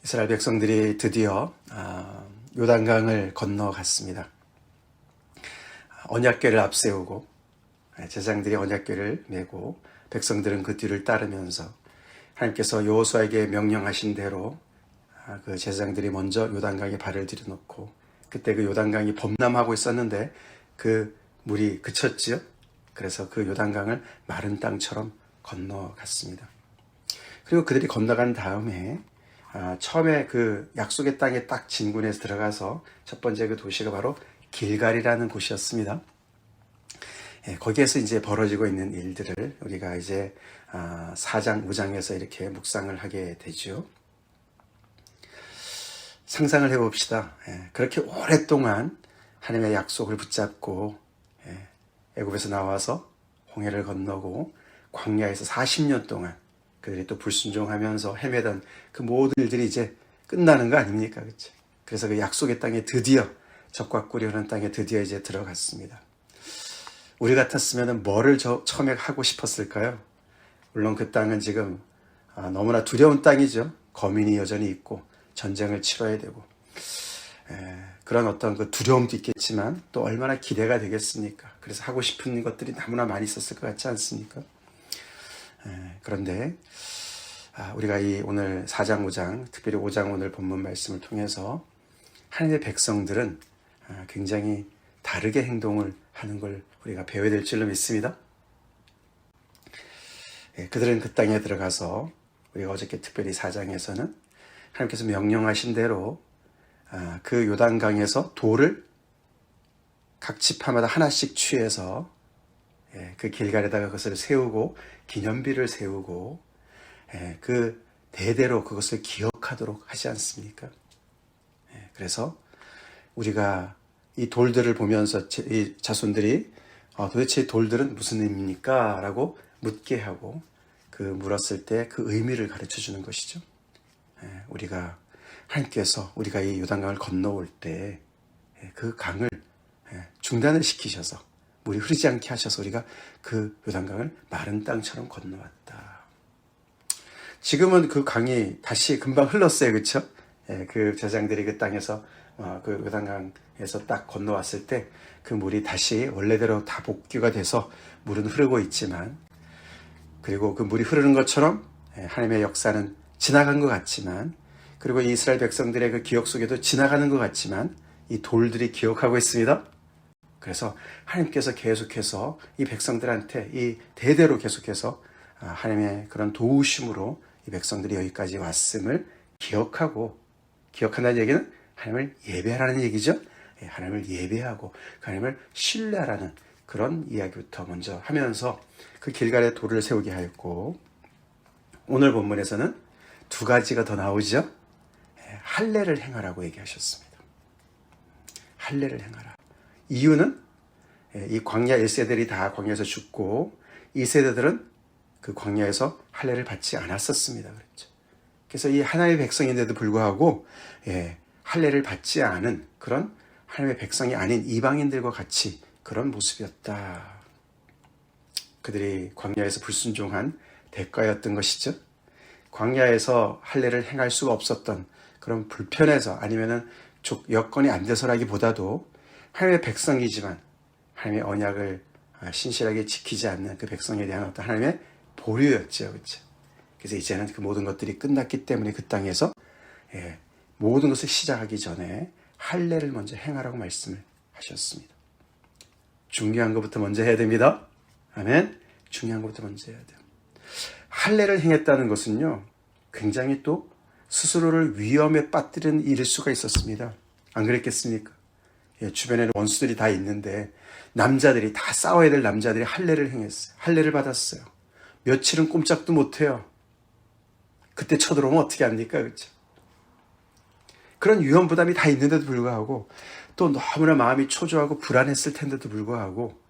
이스라엘 백성들이 드디어 요단강을 건너갔습니다. 언약궤를 앞세우고 제사장들이 언약궤를 메고 백성들은 그 뒤를 따르면서 하나님께서 여호수아에게 명령하신 대로 그 제사장들이 먼저 요단강에 발을 들여놓고 그때 그 요단강이 범람하고 있었는데 그 물이 그쳤지요. 그래서 그 요단강을 마른 땅처럼 건너갔습니다. 그리고 그들이 건너간 다음에 처음에 그 약속의 땅에 딱 진군해서 들어가서 첫 번째 그 도시가 바로 길갈이라는 곳이었습니다. 거기에서 이제 벌어지고 있는 일들을 우리가 이제 4장, 5장에서 이렇게 묵상을 하게 되죠. 상상을 해봅시다. 그렇게 오랫동안 하나님의 약속을 붙잡고 애굽에서 나와서 홍해를 건너고 광야에서 40년 동안 그들이 또 불순종하면서 헤매던 그 모든 일들이 이제 끝나는 거 아닙니까? 그렇죠? 그래서 그 약속의 땅에 드디어 적과 꿀이 흐르는 땅에 드디어 이제 들어갔습니다. 우리 같았으면 뭐를 처음에 하고 싶었을까요? 물론 그 땅은 지금 너무나 두려운 땅이죠. 거민이 여전히 있고 전쟁을 치러야 되고 그런 어떤 그 두려움도 있겠지만 또 얼마나 기대가 되겠습니까? 그래서 하고 싶은 것들이 너무나 많이 있었을 것 같지 않습니까? 그런데 우리가 이 오늘 4장 5장 특별히 5장 오늘 본문 말씀을 통해서 하나님의 백성들은 굉장히 다르게 행동을 하는 걸 우리가 배워야 될 줄로 믿습니다. 그들은 그 땅에 들어가서 우리가 어저께 특별히 4장에서는 하나님께서 명령하신 대로 그 요단강에서 돌을 각 지파마다 하나씩 취해서 그 길갈에다가 그것을 세우고 기념비를 세우고 그 대대로 그것을 기억하도록 하지 않습니까? 그래서 우리가 이 돌들을 보면서 이 자손들이 도대체 돌들은 무슨 의미입니까? 라고 묻게 하고 그 물었을 때 그 의미를 가르쳐 주는 것이죠. 우리가 하나님께서 우리가 이 요단강을 건너올 때 그 강을 중단을 시키셔서 물이 흐르지 않게 하셔서 우리가 그 요단강을 마른 땅처럼 건너왔다. 지금은 그 강이 다시 금방 흘렀어요. 그렇죠? 그 제사장들이 그 땅에서 그 요단강에서 딱 건너왔을 때 그 물이 다시 원래대로 다 복귀가 돼서 물은 흐르고 있지만 그리고 그 물이 흐르는 것처럼 하나님의 역사는 지나간 것 같지만 그리고 이스라엘 백성들의 그 기억 속에도 지나가는 것 같지만 이 돌들이 기억하고 있습니다. 그래서 하나님께서 계속해서 이 백성들한테 이 대대로 계속해서 하나님의 그런 도우심으로 이 백성들이 여기까지 왔음을 기억한다는 얘기는 하나님을 예배하라는 얘기죠. 하나님을 예배하고 하나님을 신뢰하라는 그런 이야기부터 먼저 하면서 그 길갈에 돌을 세우게 하였고 오늘 본문에서는 두 가지가 더 나오죠. 할례를 행하라고 얘기하셨습니다. 할례를 행하라. 이유는 이 광야 1세들이 다 광야에서 죽고 2세대들은 그 광야에서 할례를 받지 않았었습니다. 그렇죠. 그래서 이 하나님의 백성인데도 불구하고 할례를 받지 않은 그런 하나님의 백성이 아닌 이방인들과 같이 그런 모습이었다. 그들이 광야에서 불순종한 대가였던 것이죠. 광야에서 할례를 행할 수가 없었던 그런 불편해서 아니면은 여건이 안 돼서라기보다도 하나님의 백성이지만 하나님의 언약을 신실하게 지키지 않는 그 백성에 대한 어떤 하나님의 보류였죠. 그렇죠? 그래서 이제는 그 모든 것들이 끝났기 때문에 그 땅에서 모든 것을 시작하기 전에 할례를 먼저 행하라고 말씀을 하셨습니다. 중요한 것부터 먼저 해야 됩니다. 아멘. 중요한 것부터 먼저 해야 돼요. 할례를 행했다는 것은요, 굉장히 또 스스로를 위험에 빠뜨리는 일일 수가 있었습니다. 안 그랬겠습니까? 주변에는 원수들이 다 있는데 남자들이 다 싸워야 될 남자들이 할례를 행했어요. 할례를 받았어요. 며칠은 꼼짝도 못해요. 그때 쳐들어오면 어떻게 합니까? 그렇죠? 그런 위험 부담이 다 있는데도 불구하고 또 너무나 마음이 초조하고 불안했을 텐데도 불구하고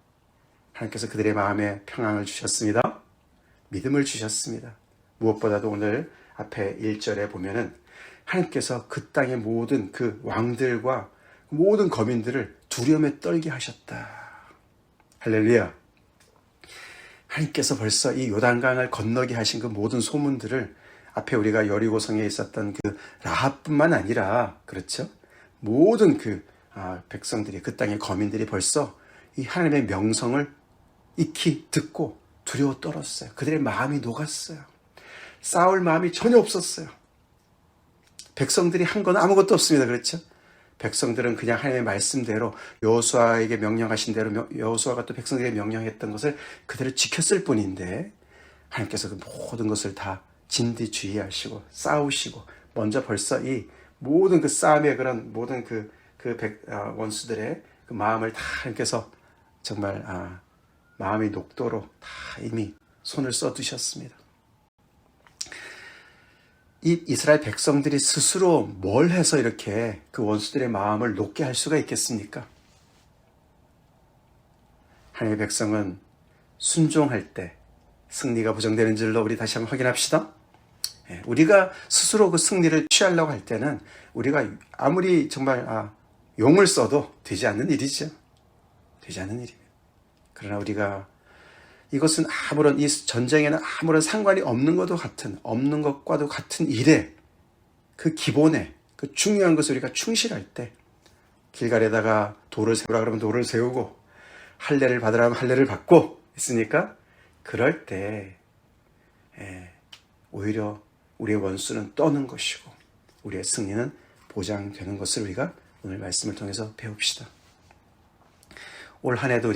하나님께서 그들의 마음에 평안을 주셨습니다. 믿음을 주셨습니다. 무엇보다도 오늘 앞에 1절에 보면은 하나님께서 그 땅의 모든 그 왕들과 모든 거민들을 두려움에 떨게 하셨다. 할렐루야. 하나님께서 벌써 이 요단강을 건너게 하신 그 모든 소문들을 앞에 우리가 여리고성에 있었던 그 라합뿐만 아니라, 그렇죠? 모든 백성들이, 그 땅의 거민들이 벌써 이 하나님의 명성을 익히 듣고 두려워 떨었어요. 그들의 마음이 녹았어요. 싸울 마음이 전혀 없었어요. 백성들이 한 건 아무것도 없습니다. 그렇죠? 백성들은 그냥 하나님의 말씀대로, 여호수아에게 명령하신 대로 여호수아가 또 백성들에게 명령했던 것을 그대로 지켰을 뿐인데, 하나님께서 그 모든 것을 다 진뒤주의하시고 싸우시고, 먼저 벌써 이 모든 그 싸움의 그런 모든 원수들의 그 마음을 다 하나님께서 정말 마음이 녹도록 다 이미 손을 써두셨습니다. 이 이스라엘 백성들이 스스로 뭘 해서 이렇게 그 원수들의 마음을 녹게 할 수가 있겠습니까? 하나님의 백성은 순종할 때 승리가 보장되는 줄로 우리 다시 한번 확인합시다. 우리가 스스로 그 승리를 취하려고 할 때는 우리가 아무리 정말 용을 써도 되지 않는 일이죠. 되지 않는 일입니다. 그러나 우리가 이것은 이 전쟁에는 아무런 상관이 없는 것과도 같은 일에, 그 기본에, 그 중요한 것을 우리가 충실할 때, 길갈에다가 돌을 세우라 그러면 돌을 세우고, 할례를 받으라 하면 할례를 받고 있으니까, 그럴 때 오히려 우리의 원수는 떠는 것이고 우리의 승리는 보장되는 것을 우리가 오늘 말씀을 통해서 배웁시다. 올 한 해도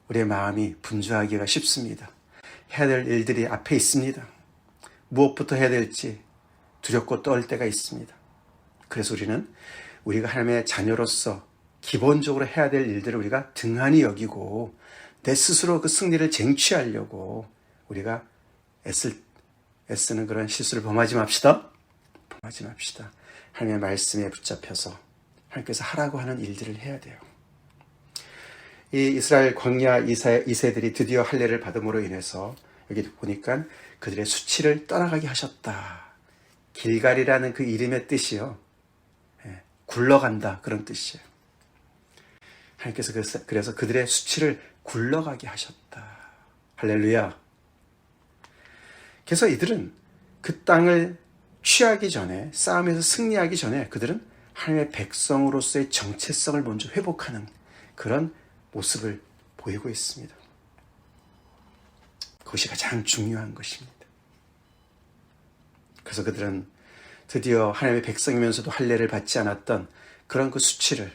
우리의 마음이 분주하기가 쉽습니다. 해야 될 일들이 앞에 있습니다. 무엇부터 해야 될지 두렵고 떨 때가 있습니다. 그래서 우리가 하나님의 자녀로서 기본적으로 해야 될 일들을 우리가 등한히 여기고 내 스스로 그 승리를 쟁취하려고 우리가 애쓰는 그런 실수를 범하지 맙시다. 하나님의 말씀에 붙잡혀서 하나님께서 하라고 하는 일들을 해야 돼요. 이 이스라엘 광야 2세들이 드디어 할례를 받음으로 인해서 여기 보니까 그들의 수치를 떠나가게 하셨다. 길갈이라는 그 이름의 뜻이요, 굴러간다, 그런 뜻이에요. 하나님께서 그래서 그들의 수치를 굴러가게 하셨다. 할렐루야. 그래서 이들은 그 땅을 취하기 전에, 싸움에서 승리하기 전에 그들은 하나님의 백성으로서의 정체성을 먼저 회복하는 그런 모습을 보이고 있습니다. 그것이 가장 중요한 것입니다. 그래서 그들은 드디어 하나님의 백성이면서도 할례를 받지 않았던 그런 그 수치를,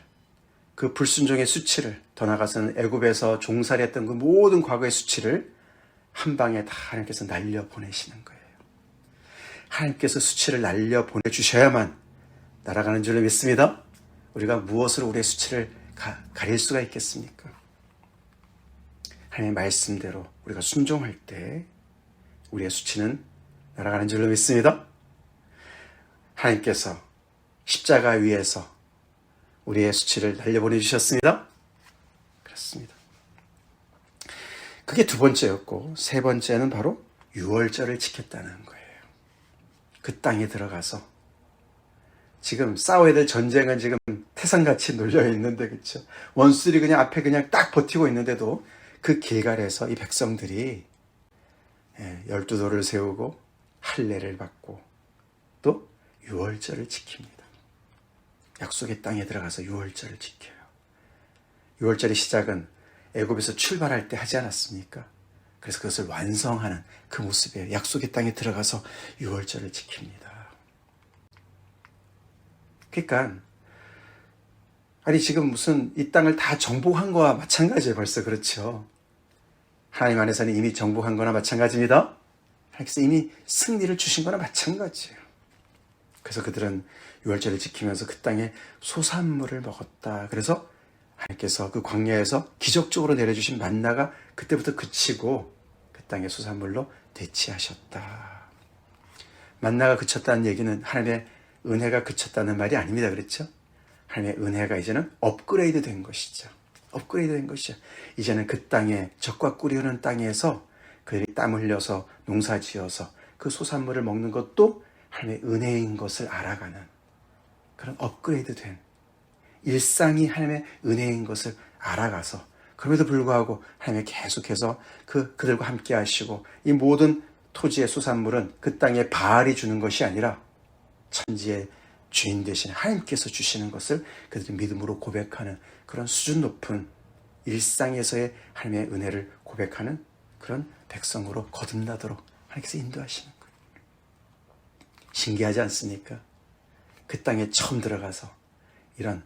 그 불순종의 수치를, 더 나아가서는 애굽에서 종살이했던 그 모든 과거의 수치를 한 방에 다 하나님께서 날려보내시는 거예요. 하나님께서 수치를 날려보내주셔야만 날아가는 줄로 믿습니다. 우리가 무엇으로 우리의 수치를 가릴 수가 있겠습니까? 하나님의 말씀대로 우리가 순종할 때 우리의 수치는 날아가는 줄로 믿습니다. 하나님께서 십자가 위에서 우리의 수치를 날려보내주셨습니다. 그렇습니다. 그게 두 번째였고, 세 번째는 바로 유월절을 지켰다는 거예요. 그 땅에 들어가서 지금 싸워야 될 전쟁은 지금 태산같이 놀려 있는데, 그렇죠? 원수들이 그냥 앞에 그냥 딱 버티고 있는데도 그 길갈에서 이 백성들이 12돌을 세우고 할례를 받고 또 유월절을 지킵니다. 약속의 땅에 들어가서 유월절을 지켜요. 유월절의 시작은 애굽에서 출발할 때 하지 않았습니까? 그래서 그것을 완성하는 그 모습에 약속의 땅에 들어가서 유월절을 지킵니다. 그러니까 지금 무슨 이 땅을 다 정복한 거와 마찬가지예요. 벌써 그렇죠. 하나님 안에서는 이미 정복한 거나 마찬가지입니다. 하나님께서 이미 승리를 주신 거나 마찬가지예요. 그래서 그들은 유월절을 지키면서 그 땅에 소산물을 먹었다. 그래서 하나님께서 그 광야에서 기적적으로 내려주신 만나가 그때부터 그치고 그 땅의 소산물로 대치하셨다. 만나가 그쳤다는 얘기는 하나님의 은혜가 그쳤다는 말이 아닙니다. 그렇죠? 하나님의 은혜가 이제는 업그레이드 된 것이죠. 이제는 그 땅에, 적과 꿀이 흐르는 땅에서 그들이 땀 흘려서 농사지어서 그 소산물을 먹는 것도 하나님의 은혜인 것을 알아가는 그런 업그레이드 된, 일상이 하나님의 은혜인 것을 알아가서, 그럼에도 불구하고 하나님이 계속해서 그들과 함께 하시고 이 모든 토지의 수산물은 그 땅의 바알이 주는 것이 아니라 천지의 주인 되신 하나님께서 주시는 것을 그들이 믿음으로 고백하는 그런 수준 높은 일상에서의 하나님의 은혜를 고백하는 그런 백성으로 거듭나도록 하나님께서 인도하시는 거예요. 신기하지 않습니까? 그 땅에 처음 들어가서 이런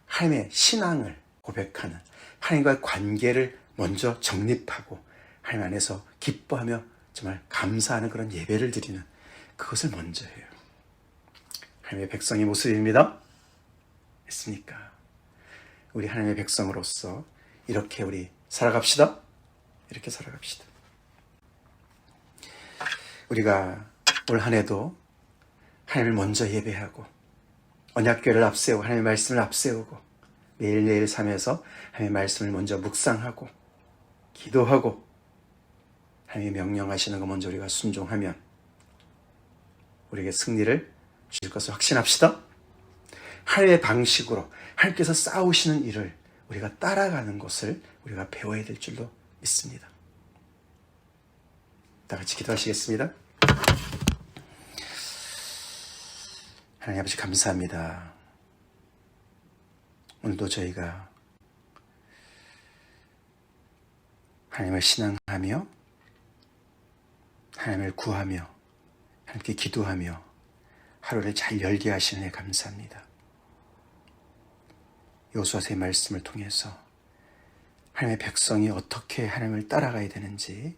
하나님의 신앙을 고백하는, 하나님과의 관계를 먼저 정립하고 하나님 안에서 기뻐하며 정말 감사하는 그런 예배를 드리는, 그것을 먼저 해요. 하나님의 백성의 모습입니다. 했습니까? 우리 하나님의 백성으로서 이렇게 우리 살아갑시다. 이렇게 살아갑시다. 우리가 올 한 해도 하나님을 먼저 예배하고 언약궤를 앞세우고 하나님의 말씀을 앞세우고 매일매일 삶에서 하나님의 말씀을 먼저 묵상하고 기도하고 하나님이 명령하시는 거 먼저 우리가 순종하면 우리에게 승리를 주실 것을 확신합시다. 하나님의 방식으로 하나님께서 싸우시는 일을 우리가 따라가는 것을 우리가 배워야 될 줄로 믿습니다. 다 같이 기도하시겠습니다. 하나님 아버지 감사합니다. 오늘도 저희가 하나님을 신앙하며 하나님을 구하며 하나님께 기도하며 하루를 잘 열게 하시는 애 감사합니다. 여호수아서의 말씀을 통해서 하나님의 백성이 어떻게 하나님을 따라가야 되는지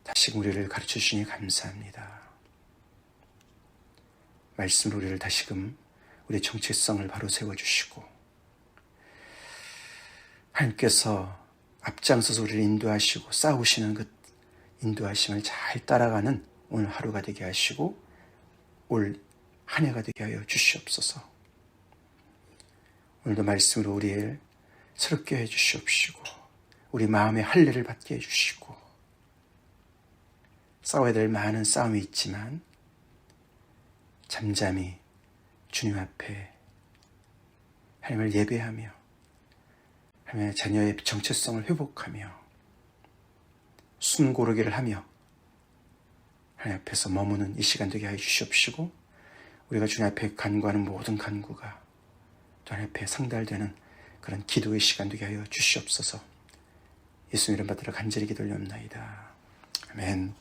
다시 우리를 가르쳐 주시니 감사합니다. 말씀으로 우리를 다시금 우리의 정체성을 바로 세워주시고 하나님께서 앞장서서 우리를 인도하시고 싸우시는 그 인도하심을 잘 따라가는 오늘 하루가 되게 하시고 올 한 해가 되게 하여 주시옵소서. 오늘도 말씀으로 우리를 새롭게 해주시옵시고 우리 마음의 할례를 받게 해주시고 싸워야 될 많은 싸움이 있지만 잠잠히 주님 앞에 하나님을 예배하며 하나님의 자녀의 정체성을 회복하며 숨고르기를 하며 하나님 앞에서 머무는 이 시간 되게 하여 주시옵시고 우리가 주님 앞에 간구하는 모든 간구가 하나님 앞에 상달되는 그런 기도의 시간 되게 하여 주시옵소서. 예수님 이름 받들어 간절히 기도 올려옵나이다. 아멘.